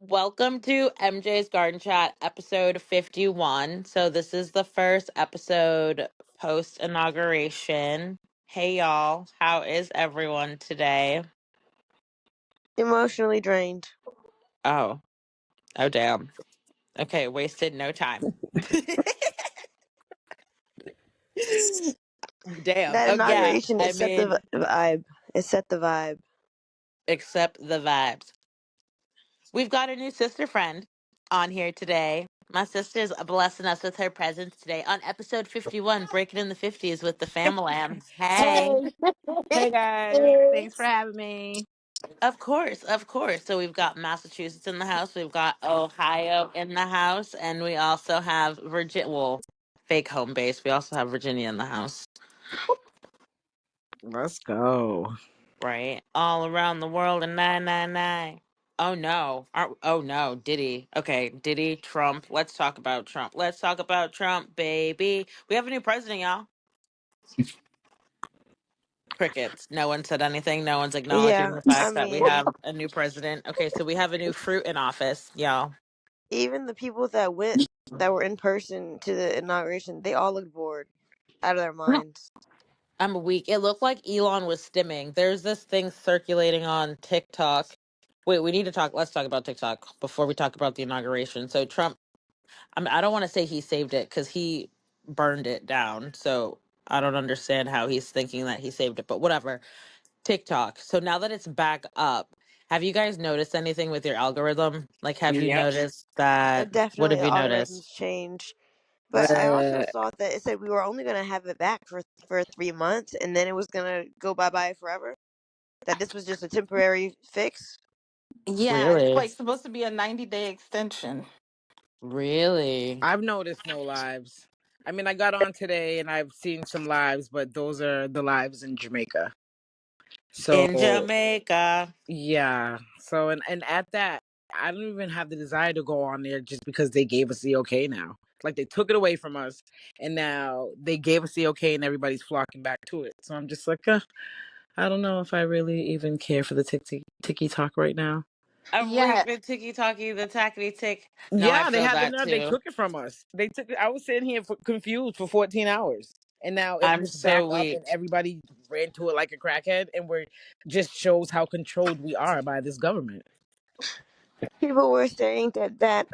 Welcome to MJ's Garden Chat, episode 51. So, this is the first episode post inauguration. Hey, y'all. How is everyone today? Emotionally drained. Oh, oh, damn. Okay, wasted no time. Damn. That Oh, yeah. inauguration, I it set the mean, vibe. It set the vibe. accept the vibes. We've got a new sister friend on here today. My sister's blessing us with her presence today on episode 51, Breaking in the 50s with the Familams. Hey. Hey, hey guys. Thanks for having me. Of course, of course. So we've got Massachusetts in the house, we've got Ohio in the house, and we also have Virginia. Well, fake home base. We also have Virginia in the house, Let's go. right? All around the world in 999. Oh no! Oh no! Diddy. Okay, Diddy. Trump. Let's talk about Trump. Let's talk about Trump, baby. We have a new president, y'all. Crickets. No one said anything. No one's acknowledging Yeah, the I fact that we mean, have a new president. Okay, so we have a new fruit in office, y'all. even the people that were in person to the inauguration, they all looked bored, out of their minds. I'm weak. It looked like Elon was stimming. There's this thing circulating on TikTok. Wait, we need to talk. Let's talk about TikTok before we talk about the inauguration. So Trump, I don't want to say he saved it because he burned it down. So I don't understand how he's thinking that he saved it, but whatever. TikTok. So now that it's back up, have you guys noticed anything with your algorithm? Like, have you Yep. noticed that? What Definitely, have the you noticed? algorithms changed. But I also Uh, saw that it said we were only going to have it back for 3 months, and then it was going to go bye bye forever. That this was just a temporary fix. Yeah, it's Really? like supposed to be a 90-day extension. Really? I've noticed no lives. I mean, I got on today and I've seen some lives, but those are the lives in Jamaica. In So, Jamaica. yeah. So, and at that, I don't even have the desire to go on there just because they gave us the okay now. Like they took it away from us and now they gave us the okay and everybody's flocking back to it. So I'm just like, I don't know if I really even care for the ticky talk right now. I'm weak. Yeah, The ticky tacky, the tackety tick. No, I Yeah, they feel had the that nerve. They too. took it from us. They took it. I was sitting here confused for 14 hours. And now I'm it's back so up and weak. everybody ran to it like a crackhead. And we're just shows how controlled we are by this government. People were saying that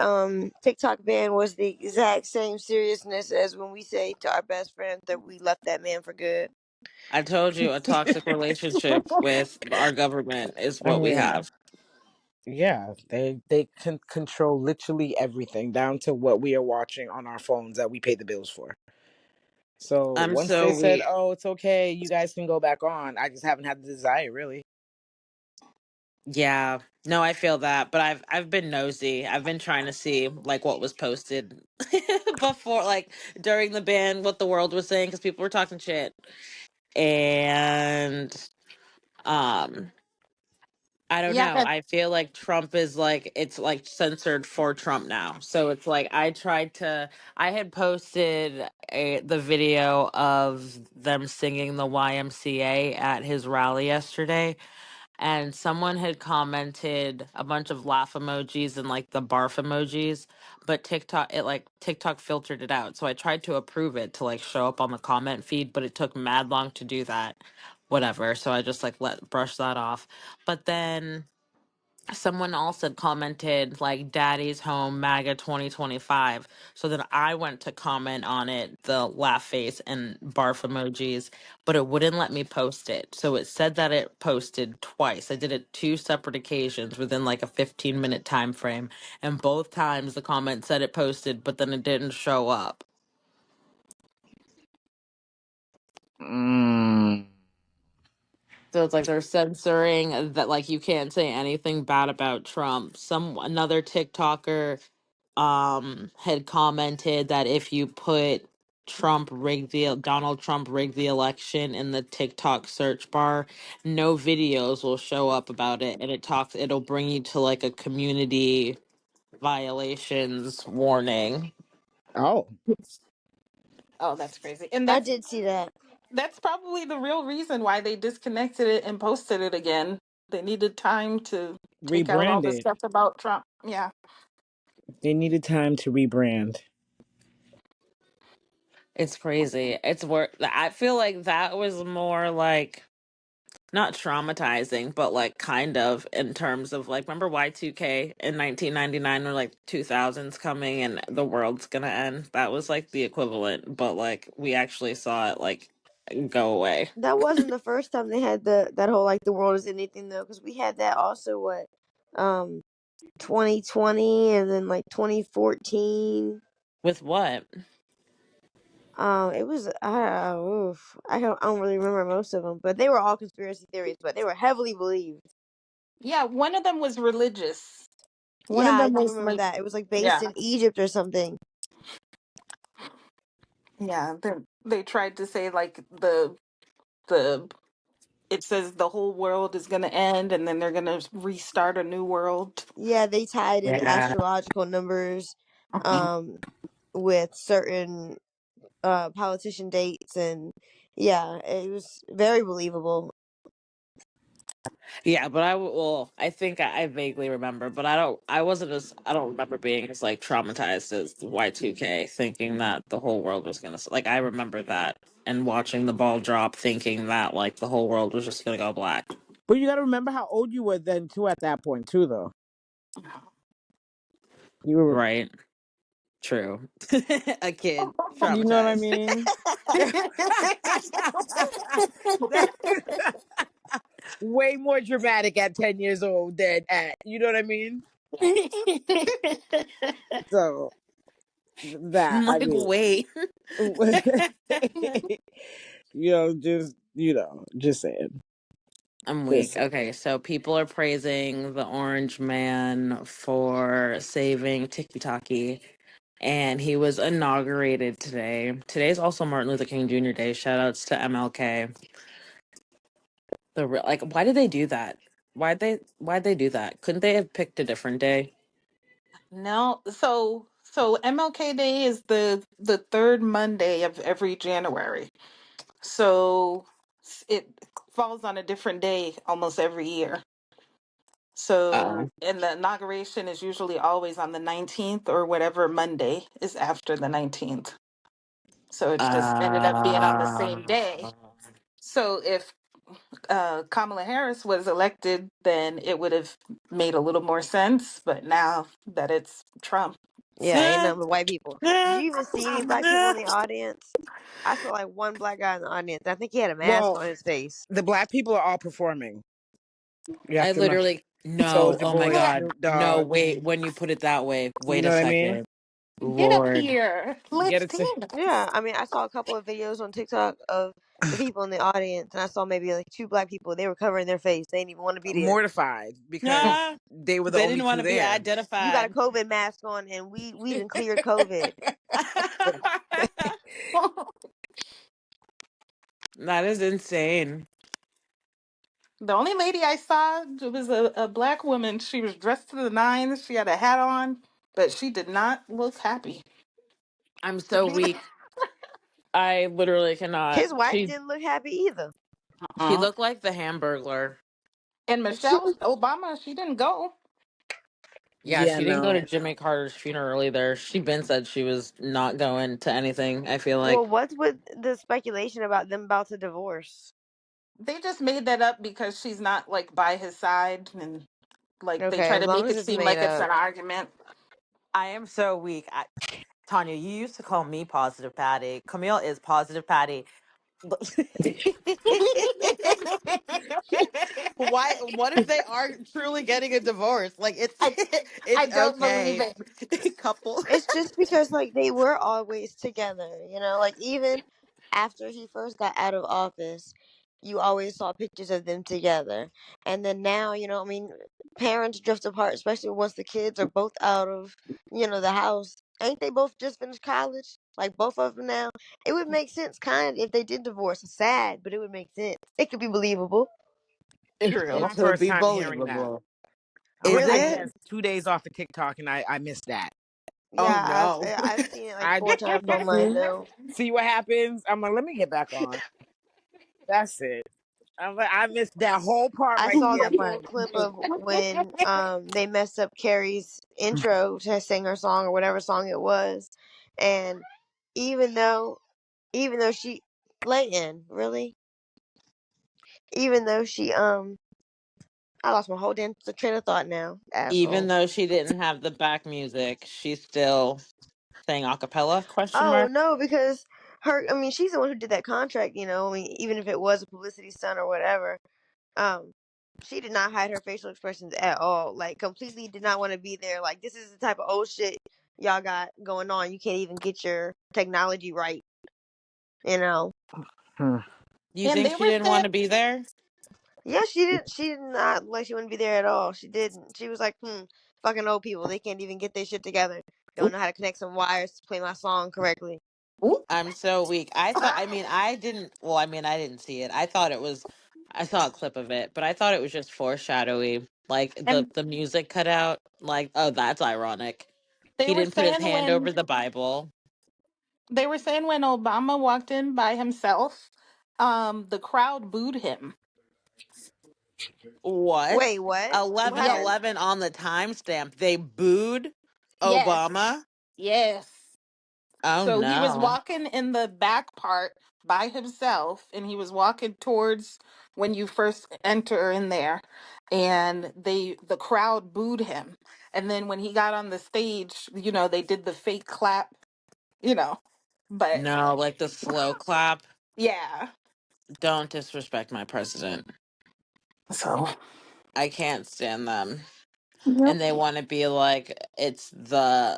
TikTok ban was the exact same seriousness as when we say to our best friend that we left that man for good. I told you a toxic relationship with our government is I what we mean, have. yeah, they can control literally everything down to what we are watching on our phones that we pay the bills for. So I'm once they so said, weak. "Oh, it's okay, you guys can go back on," I just haven't had the desire really. Yeah. No, I feel that, but I've been nosy. I've been trying to see like what was posted before, like during the ban, what the world was saying because people were talking shit, and um I don't yeah, know. that I feel like Trump is like it's like censored for Trump now. So it's like I had posted the video of them singing the YMCA at his rally yesterday, and someone had commented a bunch of laugh emojis and like the barf emojis, but TikTok filtered it out. So I tried to approve it to like show up on the comment feed, but it took mad long to do that. Whatever. So I just like let brush that off. But then someone else had commented like daddy's home MAGA 2025. So then I went to comment on it, the laugh face and barf emojis, but it wouldn't let me post it. So it said that it posted twice. I did it two separate occasions within like a 15-minute time frame, and both times the comment said it posted, but then it didn't show up. Mm. So it's like they're censoring that, like you can't say anything bad about Trump. Some another TikToker had commented that if you put Donald Trump rigged the election in the TikTok search bar, no videos will show up about it, and it'll bring you to like a community violations warning. Oh. oh, that's crazy. And I did see that. that's probably the real reason why they disconnected it and posted it again. They needed time to take out all the Rebranded. stuff about Trump. Yeah. They needed time to rebrand. It's crazy. It's where I feel like that was more like not traumatizing, but like kind of in terms of like remember Y2K in 1999 or like 2000s coming and the world's gonna end. That was like the equivalent, but like we actually saw it like go away That wasn't the first time they had that whole like the world is anything though, because we had that also what, um, 2020 and then like 2014. with what? It was I don't really remember most of them, but they were all conspiracy theories, but they were heavily believed. Yeah. One of them was religious. One Yeah, of I them do was remember like, that. It was like based yeah, in Egypt or something. yeah. They tried to say like the it says the whole world is going to end and then they're going to restart a new world. Yeah, they tied in Yeah. astrological numbers, Mhm. um, with certain politician dates, and yeah, it was very believable. Yeah, but well, I think I vaguely remember, but I don't remember being as like traumatized as Y2K, thinking that the whole world was gonna, like, I remember that and watching the ball drop, thinking that like the whole world was just gonna go black. But you got to remember how old you were then too at that point too, though. You were, Right. True. A kid you know what I traumatized. mean? That- way more dramatic at 10 years old than at, you know what I mean? So that, I'm I like, mean, wait. just saying. I'm Just weak. saying. Okay, so people are praising the Orange Man for saving Tiki Taki, and he was inaugurated today. Today's also Martin Luther King Jr. Day. Shout outs to MLK. Like, why did they do that? Why'd they do that? Couldn't they have picked a different day? No, so MLK Day is the third Monday of every January. So it falls on a different day almost every year. Uh, So and the inauguration is usually always on the 19th or whatever Monday is after the 19th. So it's just ended up being on the same uh, day. So if Kamala Harris was elected, then it would have made a little more sense. But now that it's Trump, Yeah, ain't nothing but white people. Did you even see any black people in the audience? I saw like one black guy in the audience. I think he had a mask Well, on his face. the black people are all performing. You have I to know. literally no. Soldier Oh my Boy, god, Snoop no. Dogg. Wait, when you put it that way, You wait know a what I mean? second. get up Lord, here. Get Let's it to dance. Yeah, I mean, I saw a couple of videos on TikTok of the people in the audience, and I saw maybe like two black people. They were covering their face. They didn't even want to be there. mortified because nah. they were the They only didn't two want to be there. You got a identified. COVID mask on, and we didn't cleared COVID. That is insane. The only lady I saw it was a black woman. She was dressed to the nines. She had a hat on, but she did not look happy. I'm so weak. I literally cannot. His wife didn't look happy either. She Uh-uh. looked like the Hamburglar. And Michelle Obama, she didn't go. Yeah, Yeah, she didn't go to no. Jimmy Carter's funeral either. She been said she was not going to anything. I feel Well, like what's with the speculation about them about to divorce? They just made that up because she's not like by his side, and like they Okay, try as to long make as it it's seem made like it's up. an argument. I am so weak. Tanya, you used to call me positive Patty. Camille is positive Patty. Why? What if they are truly getting a divorce? Like it's I it's I don't believe okay. it. Couple. It's just because like they were always together, like even after he first got out of office, you always saw pictures of them together. And then now, I mean, parents drift apart, especially once the kids are both out of, the house. Ain't they both just finished college? Like both of them now? It would make sense kind if they did divorce. It's sad, but it would make sense. It could be believable. This is It my could first be time hearing that. believable. I'm Is like, I Really? it? guess 2 days off of TikTok and I missed that. Oh Yeah, no. I've seen it like I four times on mine hmm now. see what happens. I'm like, let me get back on. That's it. I'm like, I missed that whole part I right saw the there, full but clip of when they messed up Carrie's intro to sing her song or whatever song it was, and even though she Leighton really even though she I lost my whole damn train of thought now, Even asshole. though she didn't have the back music, she still sang a cappella? Question Oh mark. no, because I mean, she's the one who did that contract. I mean, even if it was a publicity stunt or whatever, um, she did not hide her facial expressions at all. Like, completely did not want to be there. Like, this is the type of old shit y'all got going on. You can't even get your technology right. You know. hmm. You And think they she were didn't want saying, to be there? Yeah, she didn't. She did not like she wouldn't be there at all. She didn't. She was like, fucking old people. They can't even get their shit together. Don't oop, know how to connect some wires to play my song correctly. oop. I'm so weak. I mean, I didn't, well, I mean, I didn't see it. I thought it was, I saw a clip of it, but I thought it was just foreshadowy. Like And the music cut out. Like, oh, that's ironic. they He were didn't put his saying hand when over the Bible. Obama walked in by himself, the crowd booed him. What? Wait, what? What 11 happened? Yes, 11 on the timestamp. They booed yes, Obama. yes. Oh So he was no. walking in the back part by himself, and he was walking towards when you first enter in there, and the crowd booed him. And then when he got on the stage, they did the fake clap, you know. But No, like the slow clap. yeah, Don't disrespect my president. so I can't stand them. yep. And they want to be like it's the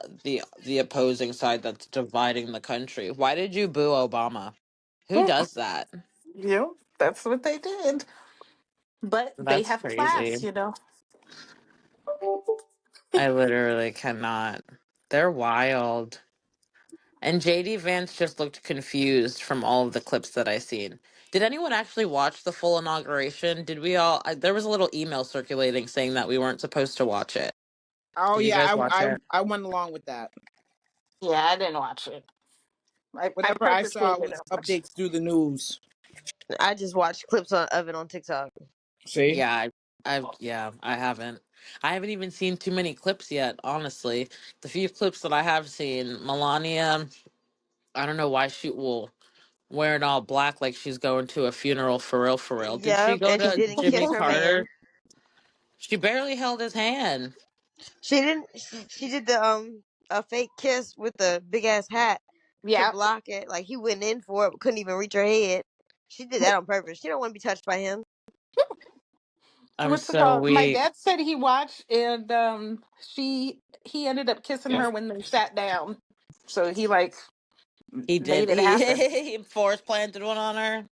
opposing side that's dividing the country. Why did you boo Obama? Who does that? Yep, that's what they did. But they That's have class, crazy. you know. I literally cannot. They're wild. And JD Vance just looked confused from all of the clips that I seen. Did anyone actually watch the full inauguration? Did we all? There was a little email circulating saying that we weren't supposed to watch it. Oh Did you guys yeah, watch it? I went along with that. Yeah, I didn't watch it. I Whatever I purposely saw was didn't watch it. updates through the news. I just watched clips of it on TikTok. See, Yeah, yeah, I haven't. I haven't even seen too many clips yet, honestly. The few clips that I have seen, Melania, I don't know why she will wearing all black like she's going to a funeral for real for real. Did she Yep, go and she to didn't Jimmy kiss her Carter? man. She barely held his hand. She didn't. She did the a fake kiss with the big ass hat to Yeah. block it. Like, he went in for it, but couldn't even reach her head. She did that on purpose. She don't want to be touched by him. I'm What's it so called? My weak. dad said he watched, and he ended up kissing her when they sat down. So he like He did. made it happen. He force planted one on her.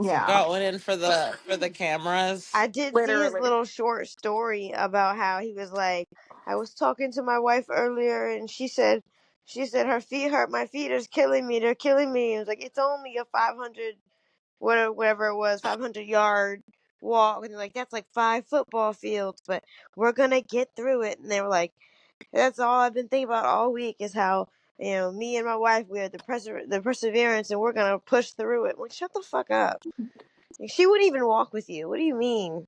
Yeah, Going in for the cameras. I did see his literally. little short story about how he was like, I was talking to my wife earlier, and she said her feet hurt. My feet are killing me. They're killing me. It was like, it's only a 500, whatever it was, 500-yard walk, and they're like, that's like 5 football fields, but we're gonna get through it. And they were like, that's all I've been thinking about all week is how, me and my wife, we have the perseverance, and we're gonna push through it. I'm like, shut the fuck up. Like, she wouldn't even walk with you. What do you mean?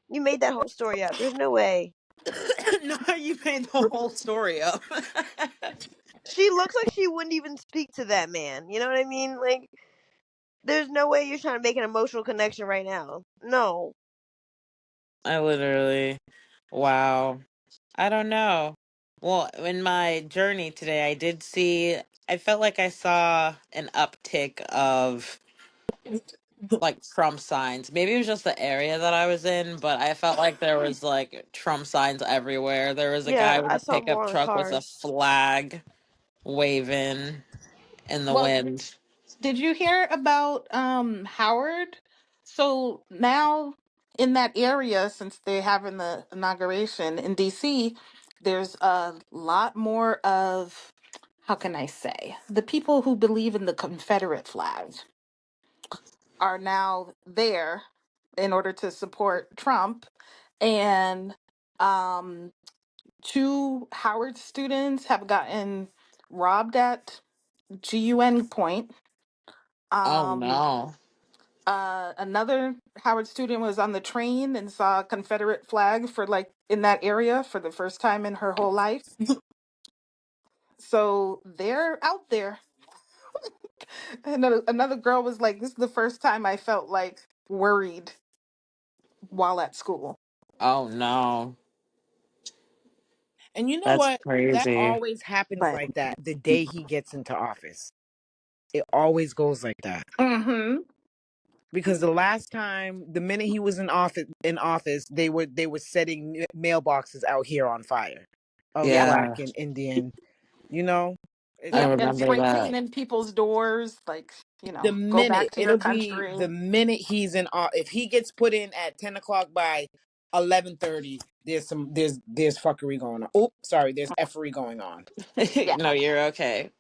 You made that whole story up. There's no way. No, you made the whole story up. She looks like she wouldn't even speak to that man. You know what I mean? Like, there's no way you're trying to make an emotional connection right now. No. I literally, wow. I don't know. Well, in my journey today, I did see, I felt like I saw an uptick of like Trump signs. Maybe it was just the area that I was in, but I felt like there was like Trump signs everywhere. There was a guy Yeah, with I a saw pickup more on truck with a cars. flag waving in the Well, wind. did you hear about Howard? So now in that area, since they're having the inauguration in DC, there's a lot more of, how can I say, the people who believe in the Confederate flag are now there in order to support Trump. And um, two Howard students have gotten robbed at GUN Point. Oh Um, no. Another Howard student was on the train and saw a Confederate flag for like in that area for the first time in her whole life. So they're out there. And another girl was like, "This is the first time I felt like worried while at school." Oh no, And you know that's what? That crazy. always happens But like that the day he gets into office. It always goes like that. mm-hmm. Because the last time, the minute he was in office, they were setting mailboxes out here on fire of Yep. black Yeah, and Indian. You know, I it, Yep. And remember spray that. painting people's doors, like, the go minute back to your it'll be country. the minute he's if he gets put in at 10 o'clock by 11:30, there's fuckery going on. Oh, sorry, there's effery going on. Yeah. No, you're okay.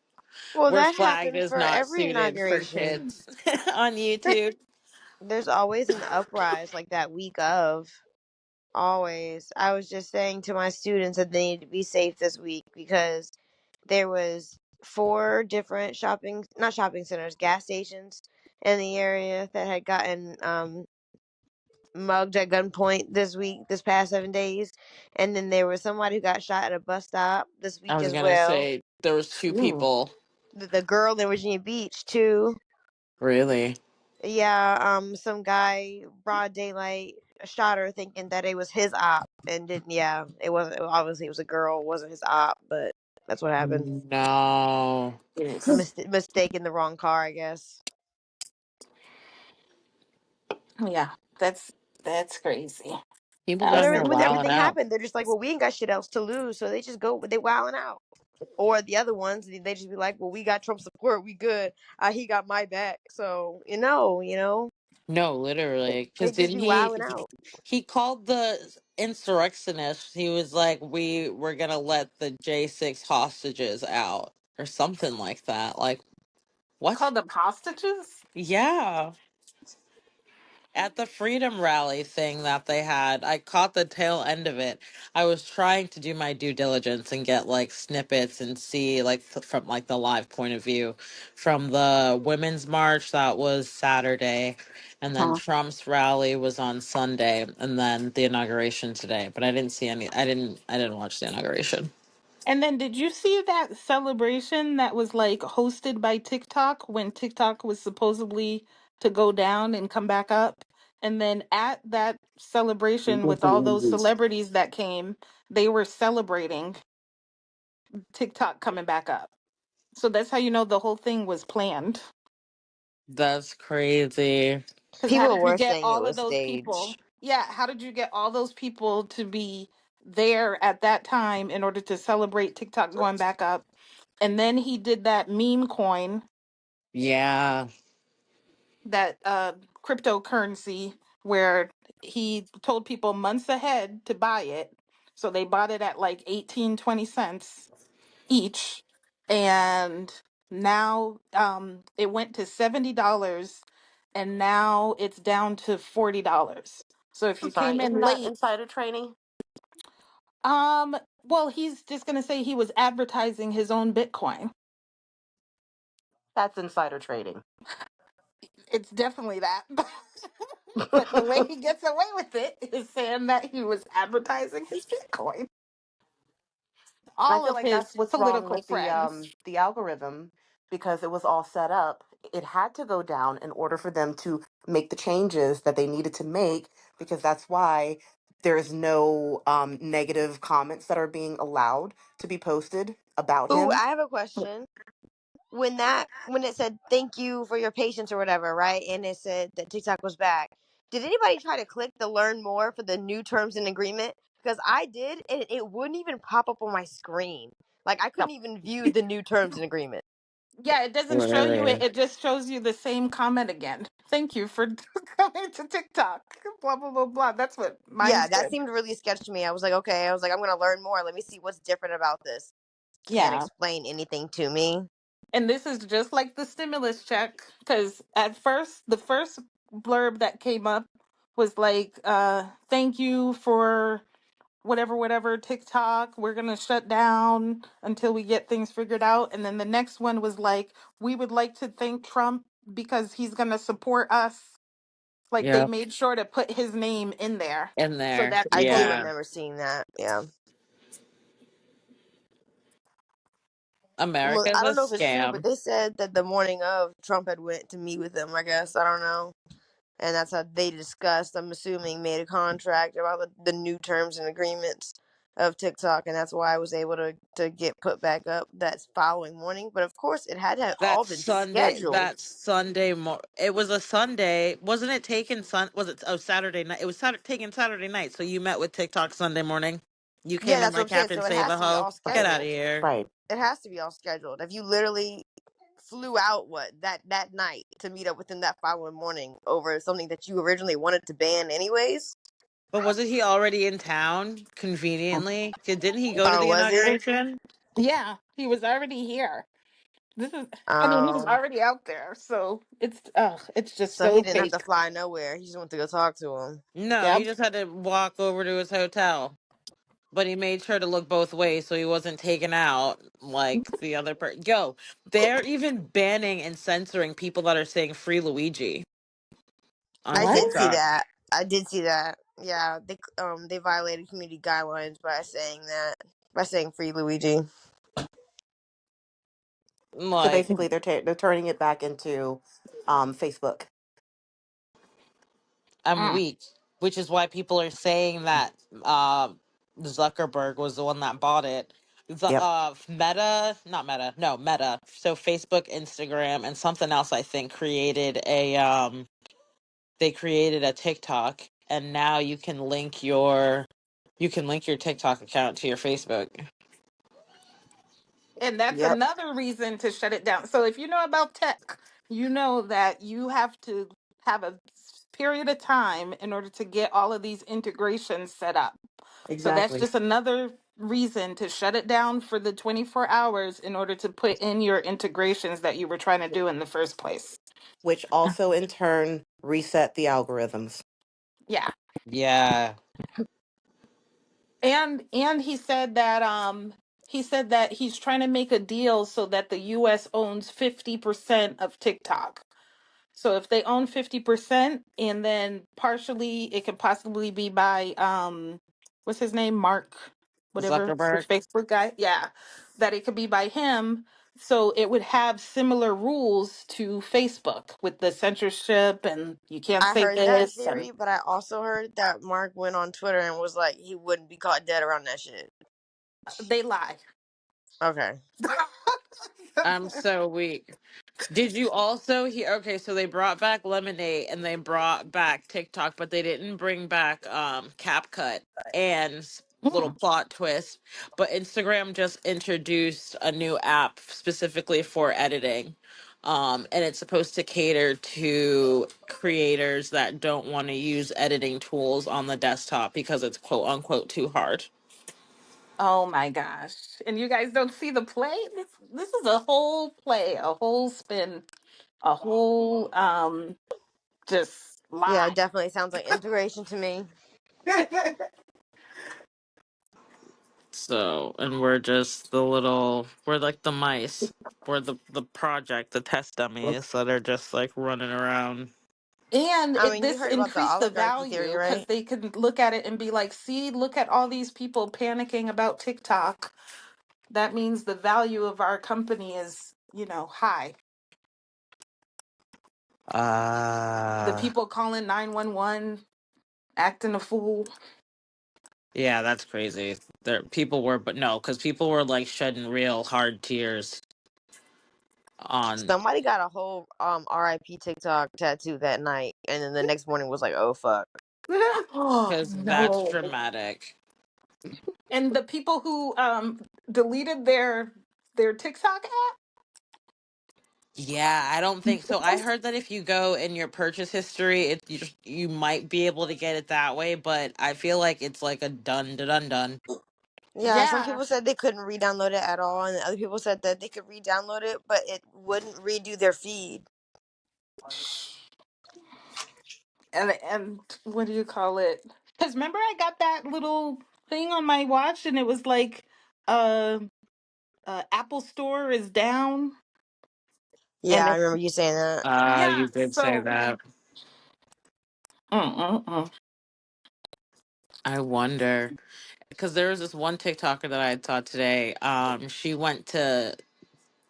Well, We're that flagged happens as for not every suited for inauguration. kids on YouTube. There's always an uprise like that week of. Always. I was just saying to my students that they need to be safe this week because there was four different not shopping centers, gas stations in the area that had gotten mugged at gunpoint this past 7 days, and then there was somebody who got shot at a bus stop this I week was as gonna well. say there was two Ooh. people. The girl in Virginia Beach too. Really? Yeah, some guy broad daylight shot her thinking that it was his op and didn't. Yeah, it wasn't. Obviously, it was a girl. It wasn't his op, but that's what happened. No. Yes. Mistaken the wrong car, I guess. Yeah. That's crazy. People down Whenever here when wilding everything out. happened, they're just like, "Well, we ain't got shit else to lose," so they just go. They wilding out. Or the other ones, they just be like, "Well, we got Trump support. We good. He got my back." So No, literally. they Because just didn't be he, wilding out. he called the insurrectionists. He was like, we were gonna let the J6 hostages out or something like that. Like, what? Called them hostages? Yeah. At the Freedom Rally thing that they had, I caught the tail end of it. I was trying to do my due diligence and get like snippets and see like from like the live point of view from the Women's March that was Saturday, and then Huh. Trump's rally was on Sunday, and then the inauguration today. But I didn't see any. I didn't watch the inauguration. And then did you see that celebration that was like hosted by TikTok when TikTok was supposedly to go down and come back up? And then at that celebration with all those celebrities that came, they were celebrating TikTok coming back up. So that's how you know the whole thing was planned. That's crazy. Because how People did you were get saying it all of was those people? staged. Yeah, how did you get all those people to be there at that time in order to celebrate TikTok going back up? And then he did that meme coin, Yeah. that cryptocurrency, where he told people months ahead to buy it. So they bought it at like 18-20 cents each. And now it went to $70, and now it's down to $40. So if I'm you sorry, came isn't in that late, insider trading? well, he's just gonna say he was advertising his own Bitcoin. That's insider trading. It's definitely that. But the way he gets away with it is saying that he was advertising his Bitcoin. I All feel of like that's his what's wrong political with the friends. um the algorithm because it was all set up. It had to go down in order for them to make the changes that they needed to make because that's why there's no negative comments that are being allowed to be posted about Ooh, him. I have a question. When it said thank you for your patience or whatever, right? And it said that TikTok was back. Did anybody try to click the learn more for the new terms and agreement? Because I did, and it wouldn't even pop up on my screen. Like I No, couldn't even view the new terms and agreement. Yeah, it doesn't show you it. Really. It just shows you the same comment again. Thank you for coming to TikTok. Blah blah blah blah. That's what mine Yeah, that said. seemed really sketch to me. I was like, okay. I was like, I'm gonna learn more. Let me see what's different about this. Can't Yeah. explain anything to me. And this is just like the stimulus check, because at first, the first blurb that came up was like, thank you for whatever TikTok, we're going to shut down until we get things figured out. And then the next one was like, we would like to thank Trump because he's going to support us. Like they Yep. made sure to put his name in there In so there. that I do people Yeah. remember seeing that. Yeah. Well, America's I a don't know if it's true, but scam. they said that the morning of Trump had went to meet with them. I guess I don't know, and that's how they discussed. I'm assuming made a contract about the new terms and agreements of TikTok, and that's why I was able to get put back up that following morning. But of course, it had to have all been scheduled. That Sunday it was a Sunday. Wasn't it taken was it Saturday night? It was taken Saturday night. So you met with TikTok Sunday morning. You Yeah, came in that's what like I'm saying. Captain So it Save has a to be Ho. all Get Right. out of scheduled. here. Right. It has to be all scheduled. If you literally flew out that night to meet up with him that following morning over something that you originally wanted to ban anyways. But wasn't he already in town conveniently? Didn't he go to Oh, the was he? inauguration? yeah, he was already here. This is I mean, he was Oh, already out there. So it's just so he so didn't have to fake. fly nowhere. He just went to go talk to him. No, he Yep. just had to walk over to his hotel. But he made sure to look both ways so he wasn't taken out like the other person. Yo, they're even banning and censoring people that are saying "Free Luigi" on I What? did see TikTok. that. I did see that. Yeah, they violated community guidelines by saying that by saying free Luigi. So Like, basically, they're turning it back into Facebook. I'm Mm. weak, which is why people are saying that Zuckerberg was the one that bought it. The Yep. Meta, not Meta, no Meta. So Facebook, Instagram, and something else I think created a they created a TikTok, and now you can link your TikTok account to your Facebook. And that's Yep. another reason to shut it down. So if you know about tech, you know that you have to have a period of time in order to get all of these integrations set up. So that's Exactly. just another reason to shut it down for the 24 hours in order to put in your integrations that you were trying to do in the first place. Which also in turn reset the algorithms. Yeah. Yeah, And he said that he's trying to make a deal so that the US owns 50% of TikTok. So if they own 50% and then partially it could possibly be by what's his name? Mark, whatever, the Zuckerberg. Facebook guy. Yeah. That it could be by him. So it would have similar rules to Facebook with the censorship and you can't I say heard that this and theory, but I also heard that Mark went on Twitter and was like he wouldn't be caught dead around that shit. they lie. Okay. I'm so weak. Did you also hear? Okay, so they brought back Lemonade and they brought back TikTok, but they didn't bring back CapCut and little Mm. plot twist. But Instagram just introduced a new app specifically for editing. And it's supposed to cater to creators that don't want to use editing tools on the desktop because it's quote unquote too hard. Oh my gosh. And you guys don't see the play? This is a whole play, a whole spin, a whole just Yeah, it lie. definitely sounds like integration to me. So, and we're like the mice. We're the project, the test dummies that are just like running around. And I it mean, you this heard about the increased the oligarchy theory, value because right? they could look at it and be like, see, look at all these people panicking about TikTok. That means the value of our company is, high. The Uh people calling 911 acting a fool. yeah, that's crazy. There people were but no, because people were like shedding real hard tears on Somebody got a whole RIP TikTok tattoo that night, and then the next morning was like, oh fuck. Oh, because that's no. dramatic. And the people who deleted their TikTok app, Yeah, I don't think so. I heard that if you go in your purchase history, you might be able to get it that way, but I feel like it's like a done done. Yeah, some yeah. people said they couldn't re-download it at all, and other people said that they could re-download it, but it wouldn't redo their feed. And what do you call it? Because remember, I got that little thing on my watch, and it was like, uh, Apple Store is down, Yeah, and I remember you saying that. yeah. You did say So that. Mm-mm-mm. I wonder because there was this one TikToker that I saw today. She went to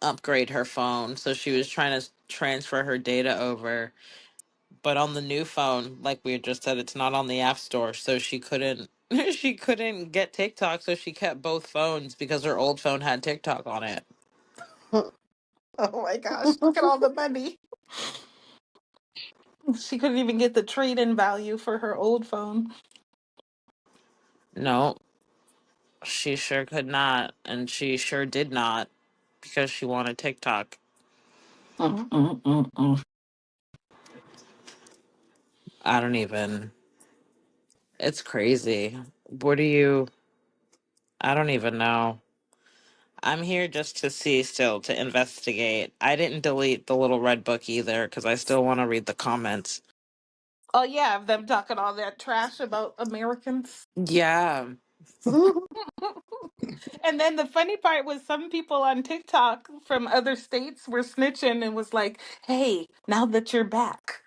upgrade her phone, so she was trying to transfer her data over. But on the new phone, like we had just said, it's not on the App Store, so she couldn't. She couldn't get TikTok, so she kept both phones because her old phone had TikTok on it. Oh my gosh, look at all the money. She couldn't even get the trade-in value for her old phone. No, she sure could not, and she sure did not because she wanted TikTok. Mm-mm-mm-mm. I don't even. It's crazy. What do you? I don't even know. I'm here just to see still to investigate. I didn't delete the little red book either because I still want to read the comments. Oh yeah, of them talking all that trash about Americans. Yeah. And then the funny part was some people on TikTok from other states were snitching and was like, "Hey, now that you're back,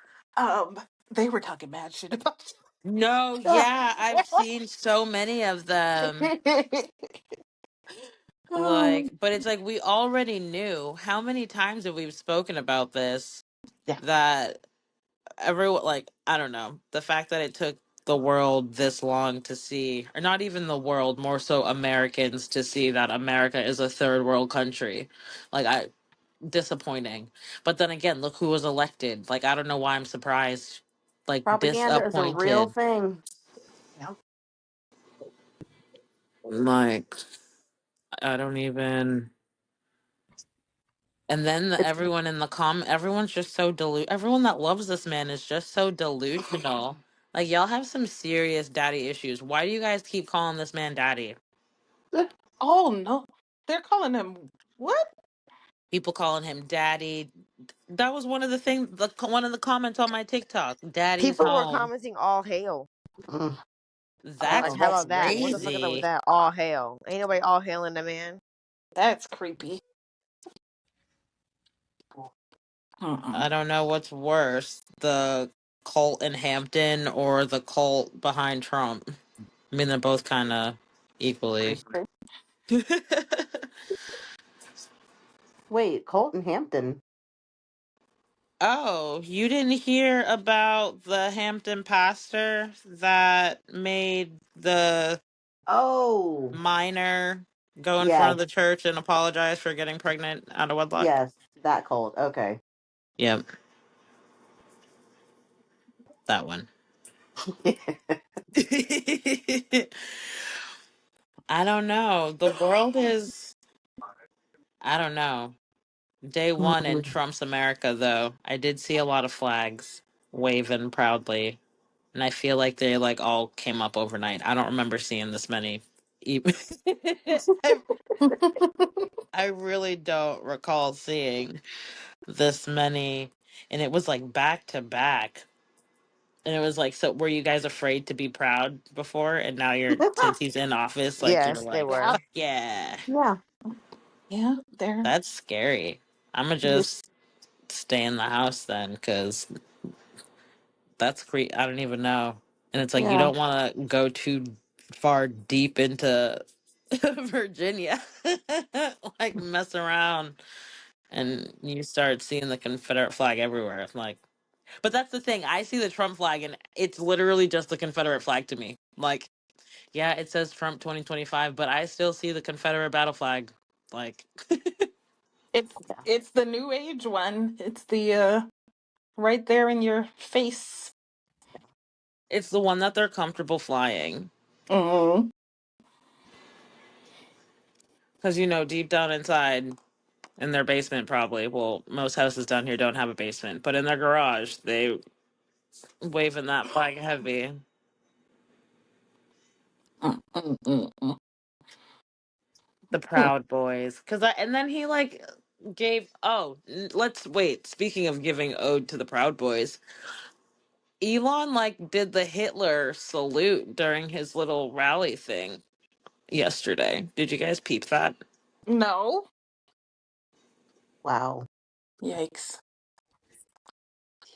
they were talking bad shit about No, yeah, I've seen so many of them. you." Like, Um, but it's like we already knew. How many times have we spoken about this? yeah, That everyone, like, I don't know, the fact that it took the world this long to see, or not even the world, more so Americans to see that America is a third world country. Like, I disappointing. But then again, look who was elected. Like, I don't know why I'm surprised. Like, Propaganda is a real disappointed. thing. yeah. Like, I don't even. And then It's everyone in the everyone's just so everyone that loves this man is just so delusional. Like, y'all have some serious daddy issues. Why do you guys keep calling this man daddy? Oh no, they're calling him what? People calling him daddy. That was one of the things, one of the comments on my TikTok. Daddy's People were home. commenting all hail. mm, That's Like, Oh, how about that? What's up with crazy. that? All hail. Ain't nobody all hailing the man. that's creepy. Mm-mm. I don't know what's worse, the cult in Hampton or the cult behind Trump. I mean, they're both kind of equally. Creepy. wait, Colton Hampton. Oh, you didn't hear about the Hampton pastor that made the Oh, minor go in front yes, of the church and apologize for getting pregnant out of wedlock? yes, that cold. Okay. Yep, that one. I don't know. The world is, I don't know. Day one in Mm. Trump's America, though. I did see a lot of flags waving proudly. And I feel like they like all came up overnight. I don't remember seeing this many. e- I, I really don't recall seeing this many. And it was like back to back. And it was like, so were you guys afraid to be proud before? And now you're, since he's in office, like you're Yes, they like, Yeah, were. fuck yeah. yeah. yeah, they're. That's scary. I'm gonna just stay in the house then, because that's I don't even know. And it's like you Yeah. don't want to go too far deep into Virginia, like mess around, and you start seeing the Confederate flag everywhere. I'm like, but that's the thing. I see the Trump flag, and it's literally just the Confederate flag to me. Like, yeah, it says Trump 2025, but I still see the Confederate battle flag. Like, It's the new age one. It's the right there in your face. it's the one that they're comfortable flying. Mm. Because, deep down inside, in their basement, probably. Well, most houses down here don't have a basement, but in their garage, they waving that flag heavy. Mm, mm, mm, mm. The Proud Boys, and then he like gave. Oh, let's wait. Speaking of giving ode to the Proud Boys, Elon like did the Hitler salute during his little rally thing yesterday. Did you guys peep that? No. Wow. Yikes.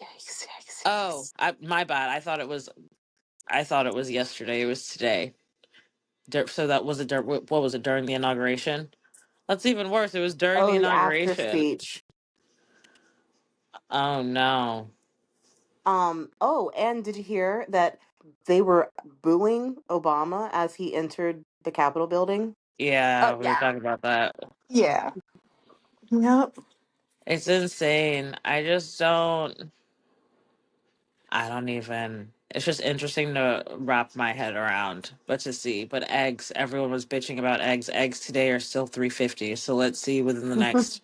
Yikes. Oh, my bad. I thought it was yesterday. It was today. So that was what was it during the inauguration? That's even worse. It was during the Oh, the after inauguration. speech. Oh no. Oh, and did you hear that they were booing Obama as he entered the Capitol building? Yeah, Oh we were yeah, talking about that. yeah, yep. It's insane. I don't even. It's just interesting to wrap my head around, but to see. But eggs, everyone was bitching about eggs. Eggs today are still 350. So let's see within the next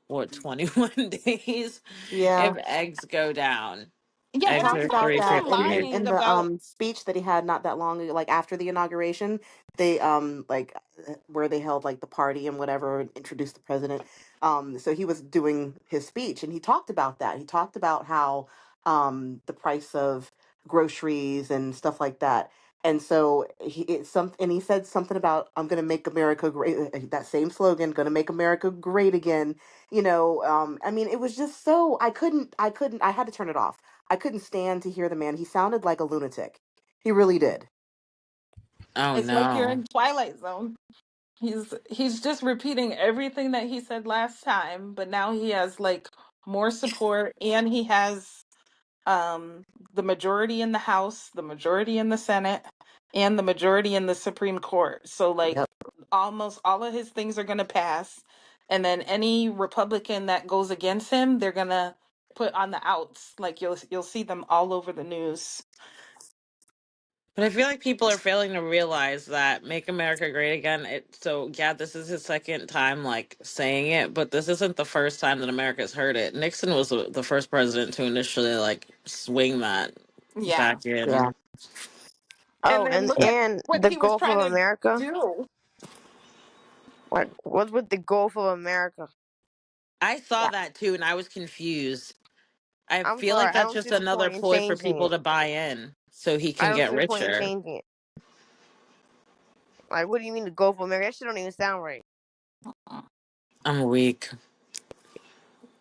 what 21 days Yeah. if eggs go down. Yeah, He and Eggs talked are he's about also that 350. lying in the about. speech that he had not that long ago, like after the inauguration. They like where they held like the party and whatever, and introduced the president. So he was doing his speech and he talked about that. He talked about how the price of groceries and stuff like that. And so he said something about I'm going to make America great. That same slogan, going to make America great again. I mean, it was just so I had to turn it off. I couldn't stand to hear the man. He sounded like a lunatic. He really did. Oh It's like you're no. in Twilight Zone. He's just repeating everything that he said last time, but now he has like more support, and he has um the majority in the House, the majority in the Senate, and the majority in the Supreme Court. So like Yep. almost all of his things are going to pass, and then any Republican that goes against him, they're going to put on the outs. Like you'll see them all over the news. But I feel like people are failing to realize that "Make America Great Again." So yeah, this is his second time like saying it, but this isn't the first time that America's heard it. Nixon was the first president to initially like swing that Yeah. back in. Yeah. And Oh, then and look at and what the he was Gulf of trying to America. do. What's with the Gulf of America? I saw Yeah. that too, and I was confused. I I'm feel sorry, like I that's don't see just the another point in ploy for changing people it. to buy in, so he I can don't get see the point in richer. changing it. Like, what do you mean the Gulf of America? That shit don't even sound right. I'm weak.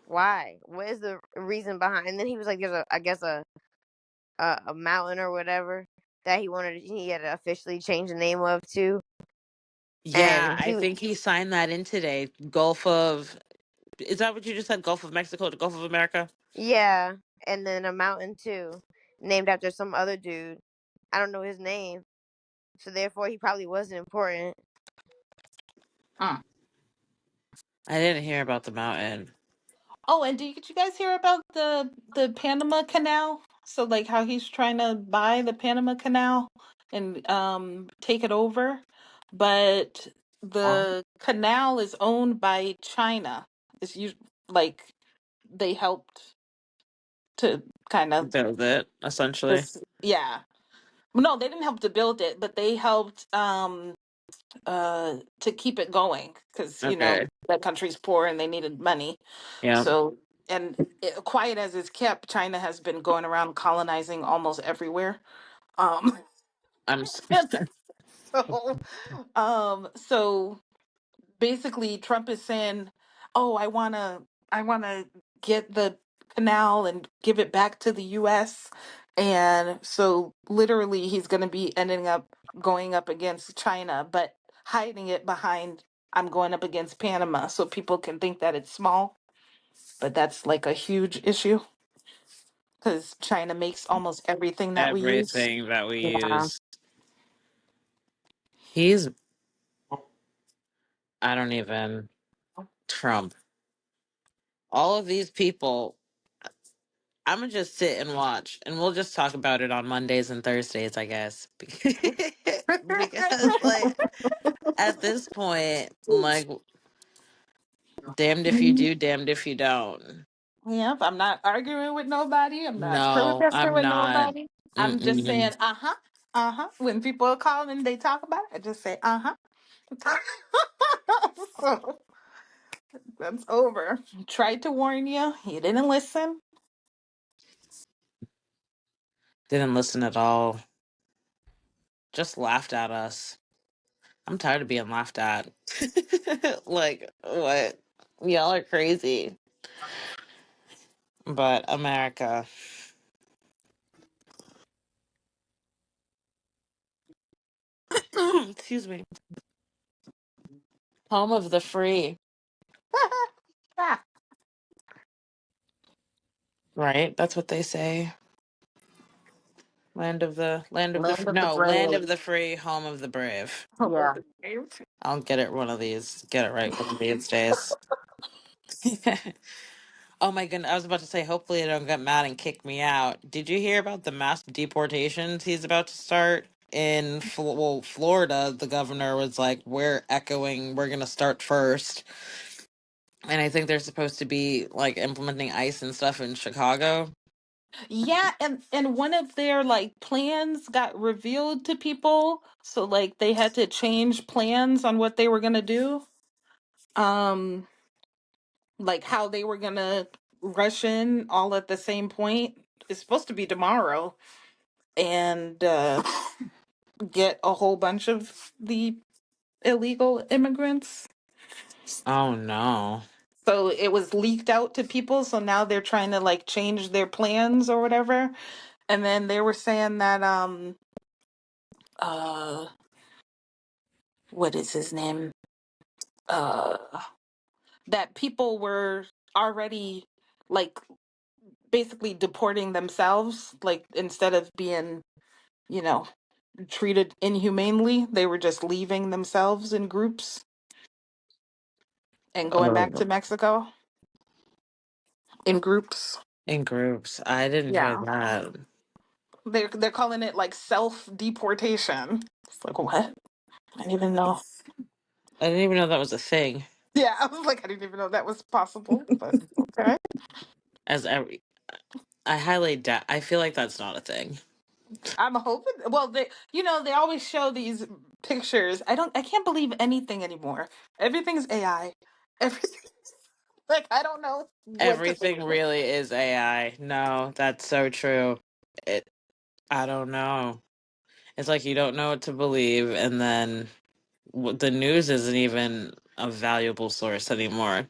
Why? What is the reason behind? And then he was like, "There's I guess a mountain or whatever that he had to officially change the name of too." Yeah, And I think he signed that in today. Gulf of Is that what you just said? Gulf of Mexico to Gulf of America? yeah, and then a mountain too, named after some other dude. I don't know his name, so therefore he probably wasn't important. Mm. I didn't hear about the mountain. Oh, and did you guys hear about the Panama Canal? So like how he's trying to buy the Panama Canal and take it over, but the canal is owned by China. It's like they helped to kind of That was it, essentially. this, yeah. No, they didn't help to build it, but they helped to keep it going because Okay. that country's poor and they needed money. Yeah. So, and quiet as it's kept, China has been going around colonizing almost everywhere. Um, I'm s- and so basically, Trump is saying, "Oh, I wanna get the canal and give it back to the U.S." And so, literally, he's going to be ending up going up against China, but hiding it behind, "I'm going up against Panama," so people can think that it's small, but that's like a huge issue because China makes almost everything that we use. everything that we Yeah. use. He's I don't even Trump. All of these people, I'm gonna just sit and watch, and we'll just talk about it on Mondays and Thursdays, I guess. Because like at this point, like damned if you do, damned if you don't. Yep, I'm not arguing with nobody. I'm not No, protesting I'm with not. nobody. I'm just Mm-mm. saying, When people call and they talk about it, I just say, So that's over. Tried to warn you. You didn't listen. Didn't listen at all. Just laughed at us. I'm tired of being laughed at. Like, what? Y'all are crazy. But America. Excuse me. Home of the free, Ah, right? That's what they say. Land of the No, land brave. of the free, home of the brave. home of Yeah. the brave. I'll get it one of these. Get it right one of these days. Oh my goodness! I was about to say, hopefully, I don't get mad and kick me out. Did you hear about the mass deportations he's about to start in Florida? The governor was like, "We're echoing. We're gonna start first," and I think they're supposed to be like implementing ICE and stuff in Chicago. Yeah, and one of their like plans got revealed to people, so like they had to change plans on what they were gonna do. Um, like how they were gonna rush in all at the same point. It's supposed to be tomorrow, and get a whole bunch of the illegal immigrants. Oh no! So it was leaked out to people, so now they're trying to like change their plans or whatever. And then they were saying that uh what is his name? Uh that people were already like basically deporting themselves, like instead of being, you know, treated inhumanely, they were just leaving themselves in groups and going back Oh, to Mexico in groups. in groups. I didn't hear Yeah. that. They're calling it like self deportation. It's like what? I didn't even know. I didn't even know that was a thing. Yeah, I was like, I didn't even know that was possible. But okay. As every, I highly doubt. I feel like that's not a thing. I'm hoping. Well, they always show these pictures. I can't believe anything anymore. Everything's AI. Everything. Like I don't know what to Everything believe. really is AI. No, that's so true. It. I don't know. It's like you don't know what to believe, and then the news isn't even a valuable source anymore.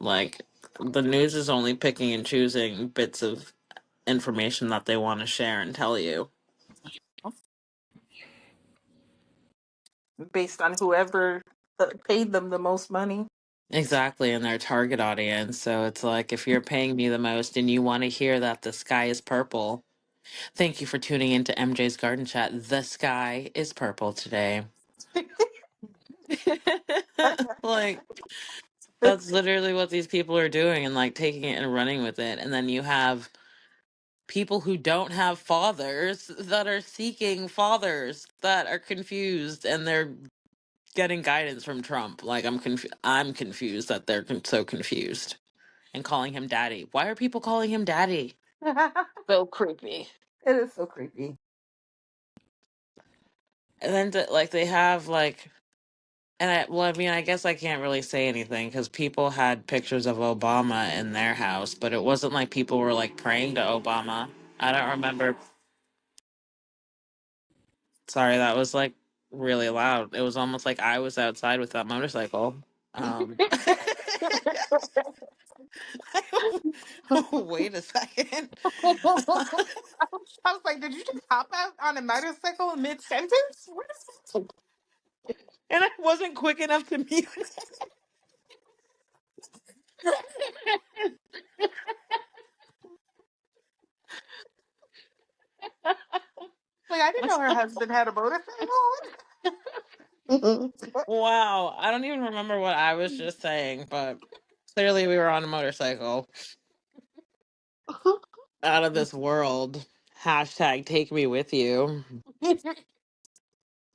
Like the news is only picking and choosing bits of information that they want to share and tell you. Based on whoever paid them the most money. Exactly, in their target audience. So it's like if you're paying me the most and you want to hear that the sky is purple, thank you for tuning into MJ's Garden Chat. The sky is purple today. Like that's literally what these people are doing and like taking it and running with it. And then you have people who don't have fathers that are seeking fathers that are confused and they're getting guidance from Trump. Like I'm confused that they're so confused and calling him daddy. Why are people calling him daddy? So creepy. It is so creepy. And then like they have like and I mean I guess I can't really say anything cuz people had pictures of Obama in their house, but it wasn't like people were like praying to Obama. I don't remember. Sorry, that was like really loud. It was almost like I was outside with that motorcycle. Wait a second. I was like, did you just hop out on a motorcycle mid sentence? What is And I wasn't quick enough to mute. like I didn't know her husband had a motorcycle. Wow, I don't even remember what I was just saying, but clearly we were on a motorcycle out of this world. Hashtag take me with you.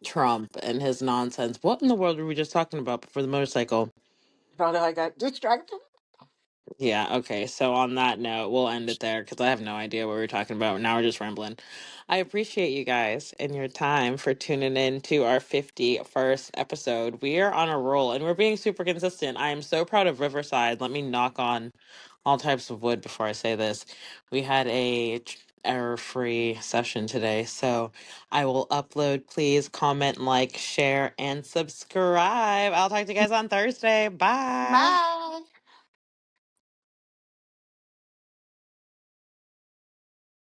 Trump and his nonsense. What in the world were we just talking about before the motorcycle? Thought I got distracted. Yeah, okay. So on that note, we'll end it there because I have no idea what we're talking about. Now we're just rambling. I appreciate you guys and your time for tuning in to our 51st episode. We are on a roll and we're being super consistent. I am so proud of Riverside. Let me knock on all types of wood before I say this. We had a error-free session today, so I will upload. Please comment, like, share, and subscribe. I'll talk to you guys on Thursday. Bye. Bye.